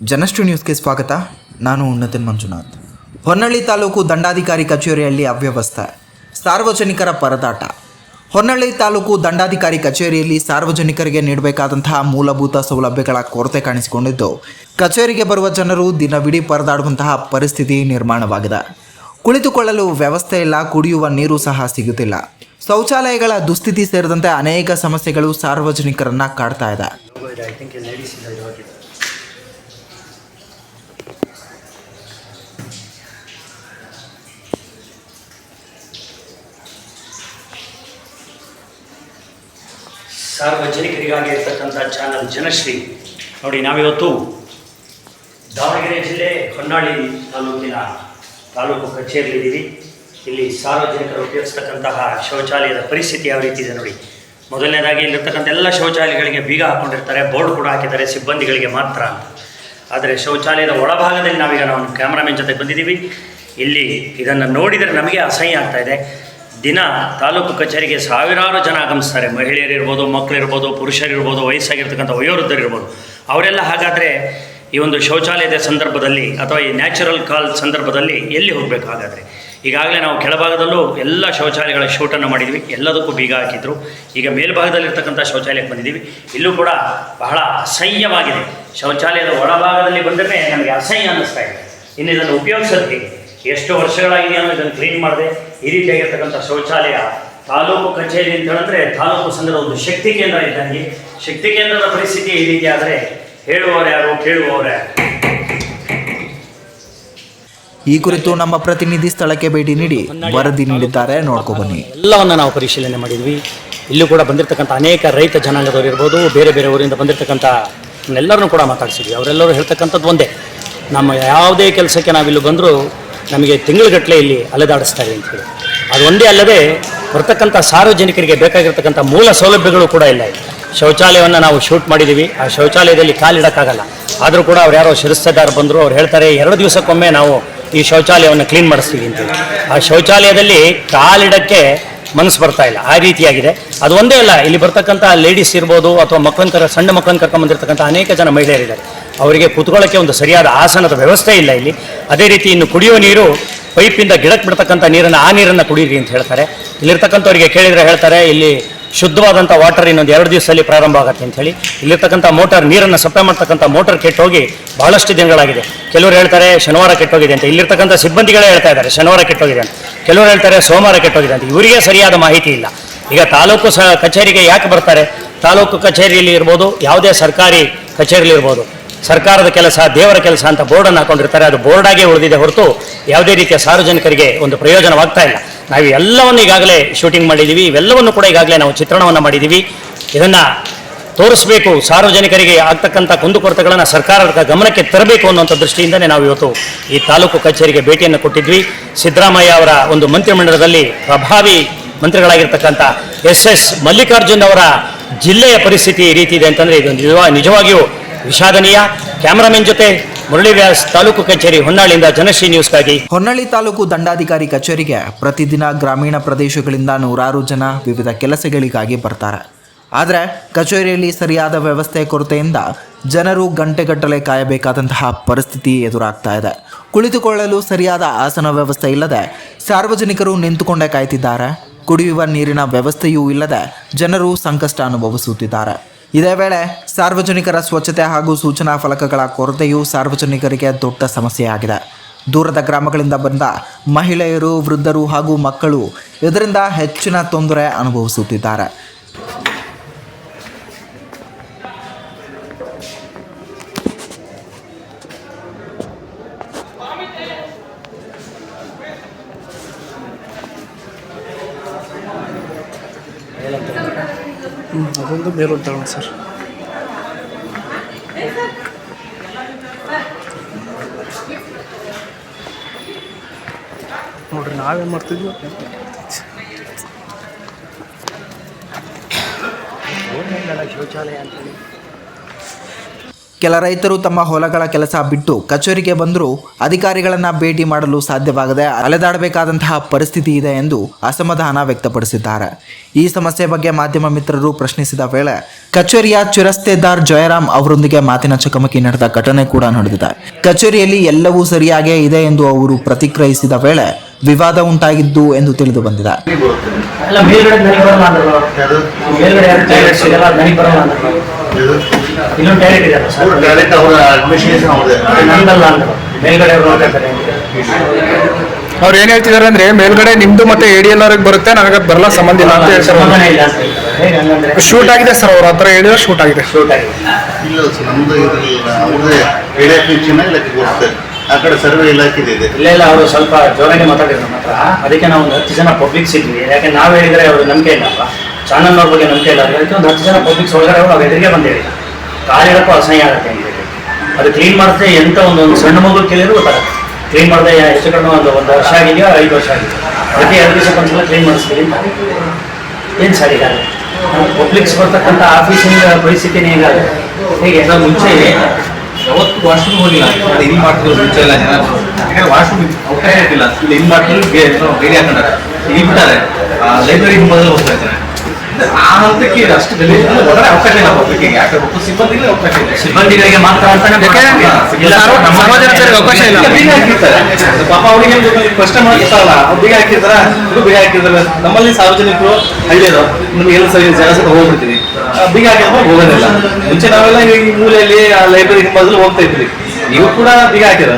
ಜನಶ್ರೀ ನ್ಯೂಸ್ಗೆ ಸ್ವಾಗತ. ನಾನು ಉನ್ನತಿನ್ ಮಂಜುನಾಥ್. ಹೊನ್ನಳ್ಳಿ ತಾಲೂಕು ದಂಡಾಧಿಕಾರಿ ಕಚೇರಿಯಲ್ಲಿ ಅವ್ಯವಸ್ಥೆ, ಸಾರ್ವಜನಿಕರ ಪರದಾಟ. ಹೊನ್ನಳ್ಳಿ ತಾಲೂಕು ದಂಡಾಧಿಕಾರಿ ಕಚೇರಿಯಲ್ಲಿ ಸಾರ್ವಜನಿಕರಿಗೆ ನೀಡಬೇಕಾದಂತಹ ಮೂಲಭೂತ ಸೌಲಭ್ಯಗಳ ಕೊರತೆ ಕಾಣಿಸಿಕೊಂಡಿದ್ದು, ಕಚೇರಿಗೆ ಬರುವ ಜನರು ದಿನವಿಡೀ ಪರದಾಡುವಂತಹ ಪರಿಸ್ಥಿತಿ ನಿರ್ಮಾಣವಾಗಿದೆ. ಕುಳಿತುಕೊಳ್ಳಲು ವ್ಯವಸ್ಥೆ ಇಲ್ಲ, ಕುಡಿಯುವ ನೀರು ಸಹ ಸಿಗುತ್ತಿಲ್ಲ. ಶೌಚಾಲಯಗಳ ದುಸ್ಥಿತಿ ಸೇರಿದಂತೆ ಅನೇಕ ಸಮಸ್ಯೆಗಳು ಸಾರ್ವಜನಿಕರನ್ನ ಕಾಡ್ತಾ ಇದೆ. ಸಾರ್ವಜನಿಕರಿಗಾಗಿ ಇರ್ತಕ್ಕಂಥ ಚಾನಲ್ ಜನಶ್ರೀ ನೋಡಿ. ನಾವಿವತ್ತು ದಾವಣಗೆರೆ ಜಿಲ್ಲೆ ಹೊನ್ನಾಳಿ ತಾಲೂಕಿನ ತಾಲೂಕು ಕಚೇರಿಯಲ್ಲಿದ್ದೀವಿ. ಇಲ್ಲಿ ಸಾರ್ವಜನಿಕರು ಉಪಯೋಗಿಸ್ತಕ್ಕಂತಹ ಶೌಚಾಲಯದ ಪರಿಸ್ಥಿತಿ ಯಾವ ರೀತಿ ಇದೆ ನೋಡಿ. ಮೊದಲನೇದಾಗಿ ಇಲ್ಲಿರ್ತಕ್ಕಂಥ ಎಲ್ಲ ಶೌಚಾಲಯಗಳಿಗೆ ಬೀಗ ಹಾಕ್ಕೊಂಡಿರ್ತಾರೆ, ಬೋರ್ಡ್ ಕೂಡ ಹಾಕಿದ್ದಾರೆ ಸಿಬ್ಬಂದಿಗಳಿಗೆ ಮಾತ್ರ ಅಂತ. ಆದರೆ ಶೌಚಾಲಯದ ಒಳಭಾಗದಲ್ಲಿ ನಾವೀಗ ನಾವು ಕ್ಯಾಮ್ರಾಮನ್ ಜೊತೆ ಬಂದಿದ್ದೀವಿ. ಇಲ್ಲಿ ಇದನ್ನು ನೋಡಿದರೆ ನಮಗೆ ಅಸಹ್ಯ ಆಗ್ತಾ ಇದೆ. ದಿನ ತಾಲೂಕು ಕಚೇರಿಗೆ ಸಾವಿರಾರು ಜನ ಆಗಮಿಸ್ತಾರೆ. ಮಹಿಳೆಯರಿರ್ಬೋದು, ಮಕ್ಕಳಿರ್ಬೋದು, ಪುರುಷರಿರ್ಬೋದು, ವಯಸ್ಸಾಗಿರ್ತಕ್ಕಂಥ ವಯೋವೃದ್ಧರಿರ್ಬೋದು. ಅವರೆಲ್ಲ ಹಾಗಾದರೆ ಈ ಒಂದು ಶೌಚಾಲಯದ ಸಂದರ್ಭದಲ್ಲಿ ಅಥವಾ ಈ ನ್ಯಾಚುರಲ್ ಕಾಲ್ ಸಂದರ್ಭದಲ್ಲಿ ಎಲ್ಲಿ ಹೋಗಬೇಕು? ಹಾಗಾದರೆ ಈಗಾಗಲೇ ನಾವು ಕೆಳಭಾಗದಲ್ಲೂ ಎಲ್ಲ ಶೌಚಾಲಯಗಳ ಶೂಟನ್ನು ಮಾಡಿದ್ವಿ, ಎಲ್ಲದಕ್ಕೂ ಬೀಗ ಹಾಕಿದ್ರು. ಈಗ ಮೇಲ್ಭಾಗದಲ್ಲಿರ್ತಕ್ಕಂಥ ಶೌಚಾಲಯಕ್ಕೆ ಬಂದಿದ್ದೀವಿ. ಇಲ್ಲೂ ಕೂಡ ಬಹಳ ಅಸಹ್ಯವಾಗಿದೆ. ಶೌಚಾಲಯದ ಒಳಭಾಗದಲ್ಲಿ ಬಂದರೆ ನಮಗೆ ಅಸಹ್ಯ ಅನ್ನಿಸ್ತಾ ಇದೆ. ಇನ್ನು ಇದನ್ನು ಉಪಯೋಗಿಸೋದು ಹೇಗೆ? ಎಷ್ಟು ವರ್ಷಗಳಾಗಿದೆಯೋ ಇದನ್ನು ಕ್ಲೀನ್ ಮಾಡದೆ ಈ ರೀತಿಯಾಗಿರ್ತಕ್ಕಂಥ ಶೌಚಾಲಯ ತಾಲೂಕು ಕಚೇರಿ ಅಂತ ಹೇಳಿದ್ರೆ ತಾಲೂಕು ಸಂಘದ ಒಂದು ಶಕ್ತಿ ಕೇಂದ್ರ ಇದ್ದಂಗೆ. ಶಕ್ತಿ ಕೇಂದ್ರದ ಪರಿಸ್ಥಿತಿ ಈ ರೀತಿ ಆದರೆ ಹೇಳುವವರು ಯಾರು, ಕೇಳುವವರು ಯಾರು? ಈ ಕುರಿತು ನಮ್ಮ ಪ್ರತಿನಿಧಿ ಸ್ಥಳಕ್ಕೆ ಭೇಟಿ ನೀಡಿ ವರದಿ ನೀಡಿದ್ದಾರೆ, ನೋಡ್ಕೊಬನ್ನಿ. ಎಲ್ಲವನ್ನು ನಾವು ಪರಿಶೀಲನೆ ಮಾಡಿದ್ವಿ. ಇಲ್ಲೂ ಕೂಡ ಬಂದಿರತಕ್ಕಂಥ ಅನೇಕ ರೈತ ಜನಾಂಗದವರು ಇರ್ಬೋದು, ಬೇರೆ ಬೇರೆ ಊರಿಂದ ಬಂದಿರತಕ್ಕಂಥ ಎಲ್ಲರನ್ನೂ ಕೂಡ ಮಾತಾಡಿಸಿದ್ವಿ. ಅವರೆಲ್ಲರೂ ಹೇಳ್ತಕ್ಕಂಥದ್ದು ಒಂದೇ, ನಮ್ಮ ಯಾವುದೇ ಕೆಲಸಕ್ಕೆ ನಾವಿಲ್ಲಿ ಬಂದರೂ ನಮಗೆ ತಿಂಗಳುಗಟ್ಟಲೆ ಇಲ್ಲಿ ಅಲೆದಾಡಿಸ್ತಾರೆ ಅಂತೇಳಿ. ಅದು ಒಂದೇ ಅಲ್ಲದೆ ಬರ್ತಕ್ಕಂಥ ಸಾರ್ವಜನಿಕರಿಗೆ ಬೇಕಾಗಿರ್ತಕ್ಕಂಥ ಮೂಲ ಸೌಲಭ್ಯಗಳು ಕೂಡ ಇಲ್ಲ. ಶೌಚಾಲಯವನ್ನು ನಾವು ಶೂಟ್ ಮಾಡಿದ್ದೀವಿ. ಆ ಶೌಚಾಲಯದಲ್ಲಿ ಕಾಲಿಡೋಕ್ಕಾಗಲ್ಲ. ಆದರೂ ಕೂಡ ಅವ್ರು ಯಾರೋ ಶಿರಸ್ತೇದಾರ್ ಬಂದರು, ಅವ್ರು ಹೇಳ್ತಾರೆ 2 ದಿವಸಕ್ಕೊಮ್ಮೆ ನಾವು ಈ ಶೌಚಾಲಯವನ್ನು ಕ್ಲೀನ್ ಮಾಡಿಸ್ತೀವಿ ಅಂತೇಳಿ. ಆ ಶೌಚಾಲಯದಲ್ಲಿ ಕಾಲಿಡೋಕ್ಕೆ ಮನಸ್ಸು ಬರ್ತಾ ಇಲ್ಲ, ಆ ರೀತಿಯಾಗಿದೆ. ಅದು ಒಂದೇ ಅಲ್ಲ, ಇಲ್ಲಿ ಬರ್ತಕ್ಕಂಥ ಲೇಡೀಸ್ ಇರ್ಬೋದು ಅಥವಾ ಸಣ್ಣ ಮಕ್ಕಳನ್ನು ಕರ್ಕೊಂಡ್ಬಂದಿರ್ತಕ್ಕಂಥ ಅನೇಕ ಜನ ಮಹಿಳೆಯರಿದ್ದಾರೆ. ಅವರಿಗೆ ಕೂತ್ಕೊಳ್ಳೋಕ್ಕೆ ಒಂದು ಸರಿಯಾದ ಆಸನದ ವ್ಯವಸ್ಥೆ ಇಲ್ಲ ಇಲ್ಲಿ. ಅದೇ ರೀತಿ ಇನ್ನು ಕುಡಿಯುವ ನೀರು ಪೈಪಿಂದ ಗಿಡಕ್ಕೆ ಬಿಡ್ತಕ್ಕಂಥ ನೀರನ್ನು, ಆ ನೀರನ್ನು ಕುಡೀರಿ ಅಂತ ಹೇಳ್ತಾರೆ. ಇಲ್ಲಿರ್ತಕ್ಕಂಥವ್ರಿಗೆ ಕೇಳಿದರೆ ಹೇಳ್ತಾರೆ ಇಲ್ಲಿ ಶುದ್ಧವಾದಂಥ ವಾಟರ್ ಇನ್ನೊಂದು 2 ದಿವಸದಲ್ಲಿ ಪ್ರಾರಂಭ ಆಗುತ್ತೆ ಅಂಥೇಳಿ. ಇಲ್ಲಿರ್ತಕ್ಕಂಥ ಮೋಟರ್, ನೀರನ್ನು ಸಪ್ಲೈ ಮಾಡ್ತಕ್ಕಂಥ ಮೋಟರ್ ಕೆಟ್ಟೋಗಿ ಬಹಳಷ್ಟು ದಿನಗಳಾಗಿದೆ. ಕೆಲವರು ಹೇಳ್ತಾರೆ ಶನಿವಾರ ಕೆಟ್ಟೋಗಿದೆ ಅಂತ. ಇಲ್ಲಿರ್ತಕ್ಕಂಥ ಸಿಬ್ಬಂದಿಗಳೇ ಹೇಳ್ತಾ ಇದ್ದಾರೆ ಶನಿವಾರ ಕೆಟ್ಟೋಗಿದೆ ಅಂತ. ಕೆಲವರು ಹೇಳ್ತಾರೆ ಸೋಮವಾರ ಕೆಟ್ಟೋಗಿದೆ ಅಂತ. ಇವರಿಗೆ ಸರಿಯಾದ ಮಾಹಿತಿ ಇಲ್ಲ. ಈಗ ತಾಲೂಕು ಕಚೇರಿಗೆ ಯಾಕೆ ಬರ್ತಾರೆ? ತಾಲೂಕು ಕಚೇರಿಯಲ್ಲಿ ಇರ್ಬೋದು, ಯಾವುದೇ ಸರ್ಕಾರಿ ಕಚೇರಿಯಲ್ಲಿ ಇರ್ಬೋದು, ಸರ್ಕಾರದ ಕೆಲಸ, ದೇವರ ಕೆಲಸ ಅಂತ ಬೋರ್ಡನ್ನು ಹಾಕೊಂಡಿರ್ತಾರೆ. ಅದು ಬೋರ್ಡಾಗೆ ಉಳಿದಿದೆ ಹೊರತು ಯಾವುದೇ ರೀತಿಯ ಸಾರ್ವಜನಿಕರಿಗೆ ಒಂದು ಪ್ರಯೋಜನವಾಗ್ತಾ ಇಲ್ಲ. ನಾವು ಎಲ್ಲವನ್ನು ಈಗಾಗಲೇ ಶೂಟಿಂಗ್ ಮಾಡಿದ್ದೀವಿ. ಇವೆಲ್ಲವನ್ನು ಕೂಡ ಈಗಾಗಲೇ ನಾವು ಚಿತ್ರಣವನ್ನು ಮಾಡಿದ್ದೀವಿ. ಇದನ್ನು ತೋರಿಸಬೇಕು, ಸಾರ್ವಜನಿಕರಿಗೆ ಆಗ್ತಕ್ಕಂಥ ಕುಂದುಕೊರತೆಗಳನ್ನು ಸರ್ಕಾರದ ಗಮನಕ್ಕೆ ತರಬೇಕು ಅನ್ನುವಂಥ ದೃಷ್ಟಿಯಿಂದಲೇ ನಾವು ಇವತ್ತು ಈ ತಾಲೂಕು ಕಚೇರಿಗೆ ಭೇಟಿಯನ್ನು ಕೊಟ್ಟಿದ್ವಿ. ಸಿದ್ದರಾಮಯ್ಯ ಅವರ ಒಂದು ಮಂತ್ರಿಮಂಡಲದಲ್ಲಿ ಪ್ರಭಾವಿ ಮಂತ್ರಿಗಳಾಗಿರ್ತಕ್ಕಂಥ SS ಮಲ್ಲಿಕಾರ್ಜುನ್ ಅವರ ಜಿಲ್ಲೆಯ ಪರಿಸ್ಥಿತಿ ಈ ರೀತಿ ಇದೆ ಅಂತಂದರೆ ಇದು ನಿಜವಾಗಿಯೂ ವಿಷಾದನೀಯ. ಕ್ಯಾಮರಾಮನ್ ಜೊತೆ ಮುರಳಿ ವ್ಯಾಸ್, ತಾಲೂಕು ಕಚೇರಿ, ಹೊನ್ನಾಳಿಯಿಂದ ಜನಶ್ರೀ ನ್ಯೂಸ್ಗಾಗಿ. ಹೊನ್ನಾಳಿ ತಾಲೂಕು ದಂಡಾಧಿಕಾರಿ ಕಚೇರಿಗೆ ಪ್ರತಿದಿನ ಗ್ರಾಮೀಣ ಪ್ರದೇಶಗಳಿಂದ ನೂರಾರು ಜನ ವಿವಿಧ ಕೆಲಸಗಳಿಗಾಗಿ ಬರ್ತಾರೆ. ಆದರೆ ಕಚೇರಿಯಲ್ಲಿ ಸರಿಯಾದ ವ್ಯವಸ್ಥೆ ಕೊರತೆಯಿಂದ ಜನರು ಗಂಟೆಗಟ್ಟಲೆ ಕಾಯಬೇಕಾದಂತಹ ಪರಿಸ್ಥಿತಿ ಎದುರಾಗ್ತಾ ಇದೆ. ಕುಳಿತುಕೊಳ್ಳಲು ಸರಿಯಾದ ಆಸನ ವ್ಯವಸ್ಥೆ ಇಲ್ಲದೆ ಸಾರ್ವಜನಿಕರು ನಿಂತುಕೊಂಡೇ ಕಾಯ್ತಿದ್ದಾರೆ. ಕುಡಿಯುವ ನೀರಿನ ವ್ಯವಸ್ಥೆಯೂ ಇಲ್ಲದೆ ಜನರು ಸಂಕಷ್ಟ ಅನುಭವಿಸುತ್ತಿದ್ದಾರೆ. ಇದೇ ವೇಳೆ ಸಾರ್ವಜನಿಕರ ಸ್ವಚ್ಛತೆ ಹಾಗೂ ಸೂಚನಾ ಫಲಕಗಳ ಕೊರತೆಯೂ ಸಾರ್ವಜನಿಕರಿಗೆ ದೊಡ್ಡ ಸಮಸ್ಯೆಯಾಗಿದೆ. ದೂರದ ಗ್ರಾಮಗಳಿಂದ ಬಂದ ಮಹಿಳೆಯರು, ವೃದ್ಧರು ಹಾಗೂ ಮಕ್ಕಳು ಇದರಿಂದ ಹೆಚ್ಚಿನ ತೊಂದರೆ ಅನುಭವಿಸುತ್ತಿದ್ದಾರೆ. ಅದೊಂದು ಮೇಲೊಂದು ತಗೋಣ ಸರ್. ನೋಡ್ರಿ ನಾವೇನು ಮಾಡ್ತಿದ್ವಿ, ಶೌಚಾಲಯ ಅಂತೇಳಿ ಕೆಲ ರೈತರು ತಮ್ಮ ಹೊಲಗಳ ಕೆಲಸ ಬಿಟ್ಟು ಕಚೇರಿಗೆ ಬಂದರೂ ಅಧಿಕಾರಿಗಳನ್ನ ಭೇಟಿ ಮಾಡಲು ಸಾಧ್ಯವಾಗದೆ ಅಲೆದಾಡಬೇಕಾದಂತಹ ಪರಿಸ್ಥಿತಿ ಇದೆ ಎಂದು ಅಸಮಾಧಾನ ವ್ಯಕ್ತಪಡಿಸಿದ್ದಾರೆ. ಈ ಸಮಸ್ಯೆ ಬಗ್ಗೆ ಮಾಧ್ಯಮ ಮಿತ್ರರು ಪ್ರಶ್ನಿಸಿದ ವೇಳೆ ಕಚೇರಿಯ ಚಿರಸ್ತೆದಾರ್ ಜಯರಾಮ್ ಅವರೊಂದಿಗೆ ಮಾತಿನ ಚಕಮಕಿ ನಡೆದ ಘಟನೆ ಕೂಡ ನಡೆದಿದೆ. ಕಚೇರಿಯಲ್ಲಿ ಎಲ್ಲವೂ ಸರಿಯಾಗೇ ಇದೆ ಎಂದು ಅವರು ಪ್ರತಿಕ್ರಿಯಿಸಿದ ವೇಳೆ ವಿವಾದ ಉಂಟಾಗಿದ್ದು ಎಂದು ತಿಳಿದು ಬಂದಿದೆ. ಎಲ್ಲ ಮೇಲ್ಗಡೆ ನನಿ ಬರಲ್ಲ ಅಂದ್ರು. ಮೇಲ್ಗಡೆ ಟಾಯ್ಲೆಟ್ಸ್ ಇದೆಲ್ಲ ನನಿ ಬರಲ್ಲ ಅಂದ್ರು. ಇಲ್ಲೊಂದು ಟಾಯ್ಲೆಟ್ ಇದೆ ಸರ್. ಟಾಯ್ಲೆಟ್ ಅವರ ಅಡ್ಮಿನಿಸ್ಟ್ರೇಷನ್ ಅವ್ರದೇ. ನಂದಲ್ಲ ಅಂದ್ರು. ಮೇಲ್ಗಡೆ ಅವರು ನೋಡ್ತಾರೆ. ಅವ್ರು ಏನ್ ಹೇಳ್ತಿದಾರೆ ಅಂದ್ರೆ ಮೇಲ್ಗಡೆ ನಿಮ್ದು ಮತ್ತೆ ADL ಅವ್ರಿಗೆ ಬರುತ್ತೆ, ನನಗೆ ಬರಲ್ಲ, ಸಂಬಂಧ ಇಲ್ಲ ಅಂತ ಹೇಳ್ತಾರೆ. ಸಂಬಂಧನೇ ಇಲ್ಲ ಅಂತ ಹೇಳ್ತಾರೆ. ಹೇಗೆ ಹಂಗಂದ್ರೆ ಶೂಟ್ ಆಗಿದೆ ಸರ್, ಅವ್ರ ಹತ್ರ ಹೇಳಿದ್ರೆ ಶೂಟ್ ಆಗಿದೆ. ಶೂಟ್ ಆಗಿದೆ. ಇಲ್ಲ ಸರ್, ನಮ್ದು ಇದ್ರಲ್ಲ ಅವ್ರದೇ ರೇಡಿಯೇಷನ್ ಇಲಾಖೆ ಬರುತ್ತೆ. ಆ ಕಡೆ ಸರ್ವೆ ಇಲಾಖೆ ಇದೆ. ಇಲ್ಲ ಅವರು ಸ್ವಲ್ಪ ಜೋರಾಗಿ ಮಾತಾಡಿದ್ರು ನಮ್ಮ ಹತ್ರ. ಅದಕ್ಕೆ ನಾವು ಒಂದು 10 ಜನ ಪಬ್ಲಿಕ್ಸ್ ಇದ್ವಿ. ಯಾಕೆ ನಾವು ಹೇಳಿದ್ರೆ ಅವರು ನಂಬಿಕೆ ಇಲ್ಲ ಅಲ್ವಾ, ಚಾನಲ್ ಅವ್ರ ಬಗ್ಗೆ ನಂಬಿಕೆ ಇಲ್ಲ. ಅದಕ್ಕೆ ಒಂದು 10 ಜನ ಪಬ್ಲಿಕ್ಸ್ ಒಳಗಡೆ ಅವ್ರು ಎದುರಿಗೆ ಬಂದು ಹೇಳಿದ್ರು ಕಾಲಿಡಕ್ಕೂ ಅಸಹ್ಯ ಆಗುತ್ತೆ ಅಂತ ಹೇಳಿ. ಅದು ಕ್ಲೀನ್ ಮಾಡಿದ್ರೆ ಎಂತ ಒಂದು ಸಣ್ಣ ಮಗು ಕೇಳಿದ್ರು ಗೊತ್ತಾಗುತ್ತೆ. ಕ್ಲೀನ್ ಮಾಡಿದ್ರೆ ಹೆಚ್ಚು ಕಡಿಮೆ ಒಂದು ವರ್ಷ ಆಗಿದೆಯೋ 5 ವರ್ಷ ಆಗಿದೆ. ಅದಕ್ಕೆ 2 ದಿವಸಕ್ಕೊಂದ್ಸಲ ಕ್ಲೀನ್ ಮಾಡಿಸ್ತೀವಿ ಅಂತ. ಏನು ಸರ್ ಈಗ ಪಬ್ಲಿಕ್ಸ್ ಬರ್ತಕ್ಕಂಥ ಆಫೀಸಿನ ಪರಿಸ್ಥಿತಿನೇ ಹೀಗಾಗುತ್ತೆ. ಹೇಗೆ ನಾವು ಮುಂಚೆ ಯಾವತ್ತು ವಾಶ್ರೂಮ್ ಹೋಗಿಲ್ಲ, ಇಲ್ಲಿ ಮಾಡ್ತಿದ್ರು ಮುಂಚೆ ಎಲ್ಲ ಜನ. ಯಾಕಂದ್ರೆ ವಾಶ್ರೂಮ್ ಅವಕಾಶ ಇರ್ತಿಲ್ಲ, ಇಲ್ಲಿ ಮಾಡ್ತಿದ್ರು ಗಾಡಿ ಹಾಕೊಂಡಾರೆ, ಇಲ್ಲಿ ಬಿಟ್ಟಾರೆ ಲೈಬ್ರರಿ ಮೊದಲು ಹೋಗ್ತಾ ಇದ್ದಾರೆ. ಆ ಹಂತಕ್ಕೆ ಅಷ್ಟು ಗಲೀಜು ಹೊರಗಡೆ ಅವಕಾಶ ಇಲ್ಲ ಪಬ್ಲಿಕ್ಕಿಗೆ. ಯಾಕೆ ಗೊತ್ತು, ಸಿಬ್ಬಂದಿಗೆ ಅವಕಾಶ ಇಲ್ಲ, ಸಿಬ್ಬಂದಿಗಳಿಗೆ ಮಾತ್ರ ಅಂತಾನೆ ಸಾರ್ವಜನಿಕರಿಗೆ ಅವಕಾಶ ಇಲ್ಲ. ಬೀಗ ಹಾಕಿರ್ತಾರೆ ಪಾಪ. ಅವ್ರಿಗೆ ಕಸ್ಟಮರ್ ಗೊತ್ತಾಗಲ್ಲ, ಅವ್ರು ಬೀಗ ಹಾಕಿರ್ತಾರ, ಇದು ಬೀಗ ಹಾಕಿರ್ತಾರೆ. ನಮ್ಮಲ್ಲಿ ಸಾರ್ವಜನಿಕರು ಹಳ್ಳಿಯದು ನಮ್ಗೆ ಎಲ್ಲ ಸರಿ ಜನ ಸಹ ಹೋಗ್ಬಿಡ್ತೀವಿ, ಬೀಗ ಹಾಕಿದ್ರೆ ಹೋಗೋದಿಲ್ಲ. ಮುಂಚೆ ನಾವೆಲ್ಲ ಈ ಮೂಲೆಯಲ್ಲಿ ಲೈಬ್ರರಿ ಮೊದಲು ಹೋಗ್ತಾ ಇದ್ವಿ. ನೀವು ಕೂಡ ಬೀಗ ಹಾಕಿರ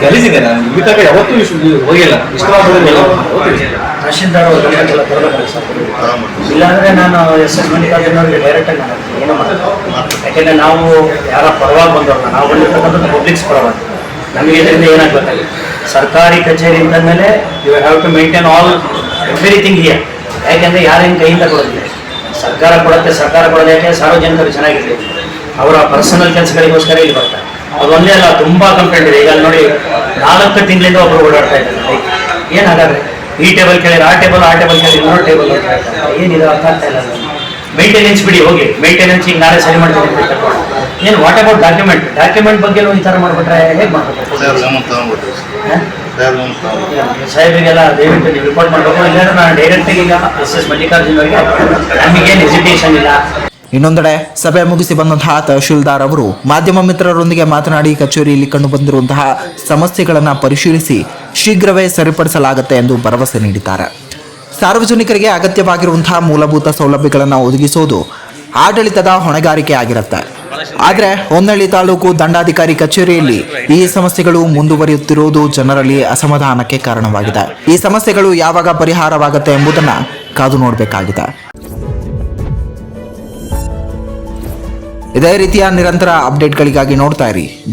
ಗಲೀಜಿದೆ. ನಾನು ಈ ತನಕ ಯಾವತ್ತೂ ಹೋಗಿಲ್ಲ, ಇಷ್ಟವಾಗೋದಿಲ್ಲ. ತಹಶೀಲ್ದಾರ್ ಅವರು ಗಮನಕ್ಕೆಲ್ಲ ತರಬೇಕು ಸರ್. ಇಲ್ಲಾಂದ್ರೆ ನಾನು SS ಮಲ್ಲಿಕಾರ್ಜುನವ್ರಿಗೆ ಡೈರೆಕ್ಟಾಗಿ ನಾನು ಏನೋ ಮಾಡ್ತೀನಿ. ಯಾಕೆಂದರೆ ನಾವು ಯಾರ ಪರವಾಗಿ ಬಂದವ್ರಲ್ಲ, ನಾವು ಬಂದಿರ್ತಕ್ಕಂಥದ್ದು ಪಬ್ಲಿಕ್ಸ್ ಪರವಾಗಿ. ನಮಗೆ ಇದರಿಂದ ಏನಾಗಬೇಕಾಗಿದೆ, ಸರ್ಕಾರಿ ಕಚೇರಿ ಅಂದ ಮೇಲೆ you have to maintain all everything here. ಯಾಕೆಂದರೆ ಯಾರೇನು ಕೈಯಿಂದ ಕೊಡೋದಿಲ್ಲ, ಸರ್ಕಾರ ಕೊಡುತ್ತೆ. ಸರ್ಕಾರ ಕೊಡೋದು ಯಾಕೆ, ಸಾರ್ವಜನಿಕರು ಚೆನ್ನಾಗಿರಲಿ, ಅವರ ಪರ್ಸನಲ್ ಕೆಲಸಗಳಿಗೋಸ್ಕರ ಇಲ್ಲಿ ಬರ್ತಾರೆ. ಅದು ಒಂದೇ ಅಲ್ಲ, ತುಂಬ ಕಂಪ್ಲೇಂಟ್ ಇದೆ. ಈಗ ನೋಡಿ 4 ತಿಂಗಳಿಂದ ಒಬ್ಬರು ಓಡಾಡ್ತಾ ಇದ್ದಾರೆ. ಏನಾಗಾದ್ರೆ ಈ ಟೇಬಲ್ ಕೇಳಿದ್ರೆ ಆ ಟೇಬಲ್ ಕೇಳಿದ್ರೆ ಇನ್ನೊಂದು ಟೇಬಲ್ ಏನಿದೆ ಅರ್ಥ ಆಗ್ತಾ ಇಲ್ಲ. ಮೇಂಟೆನೆನ್ಸ್ ಬಿಡಿ, ಹೋಗಿ ಮೇಂಟೆನೆನ್ಸ್ ಈಗ ನಾಳೆ ಸರಿ ಮಾಡ್ತೀನಿ ಅಂತ ಕರ್ಕೊಂಡು. ಏನು ವಾಟ್ ಅಬೌಟ್ ಡಾಕ್ಯುಮೆಂಟ್ ಬಗ್ಗೆ ಈ ಥರ ಮಾಡಿಬಿಟ್ರೆ ಹೇಗೆ ಮಾಡ್ಬೇಕು? ಸಾಹೇಬರಿಗೆಲ್ಲ ದಯವಿಟ್ಟು ನೀವು ರಿಪೋರ್ಟ್ ಮಾಡಬೇಕು. ಇಲ್ಲಾಂದ್ರೆ ನಾನು ಡೈರೆಕ್ಟಾಗಿ ಈಗ SS ಮಲ್ಲಿಕಾರ್ಜುನ್ ಅವರಿಗೆ ನಮಗೇನು ಹೆಸಿಟೇಷನ್ ಇಲ್ಲ. ಇನ್ನೊಂದೆಡೆ ಸಭೆ ಮುಗಿಸಿ ಬಂದಂತಹ ತಹಶೀಲ್ದಾರ್ ಅವರು ಮಾಧ್ಯಮ ಮಿತ್ರರೊಂದಿಗೆ ಮಾತನಾಡಿ ಕಚೇರಿಯಲ್ಲಿ ಕಂಡುಬಂದಿರುವಂತಹ ಸಮಸ್ಯೆಗಳನ್ನು ಪರಿಶೀಲಿಸಿ ಶೀಘ್ರವೇ ಸರಿಪಡಿಸಲಾಗುತ್ತೆ ಎಂದು ಭರವಸೆ ನೀಡಿದ್ದಾರೆ. ಸಾರ್ವಜನಿಕರಿಗೆ ಅಗತ್ಯವಾಗಿರುವಂತಹ ಮೂಲಭೂತ ಸೌಲಭ್ಯಗಳನ್ನು ಒದಗಿಸೋದು ಆಡಳಿತದ ಹೊಣೆಗಾರಿಕೆ ಆಗಿರುತ್ತೆ. ಆದರೆ ಹೊನ್ನಳ್ಳಿ ತಾಲೂಕು ದಂಡಾಧಿಕಾರಿ ಕಚೇರಿಯಲ್ಲಿ ಈ ಸಮಸ್ಯೆಗಳು ಮುಂದುವರಿಯುತ್ತಿರುವುದು ಜನರಲ್ಲಿ ಅಸಮಾಧಾನಕ್ಕೆ ಕಾರಣವಾಗಿದೆ. ಈ ಸಮಸ್ಯೆಗಳು ಯಾವಾಗ ಪರಿಹಾರವಾಗುತ್ತೆ ಎಂಬುದನ್ನು ಕಾದು ನೋಡಬೇಕಾಗಿದೆ. ಇದೇ ರೀತಿಯ ನಿರಂತರ ಅಪ್ಡೇಟ್ಗಳಿಗಾಗಿ ನೋಡ್ತಾ ಇರಿ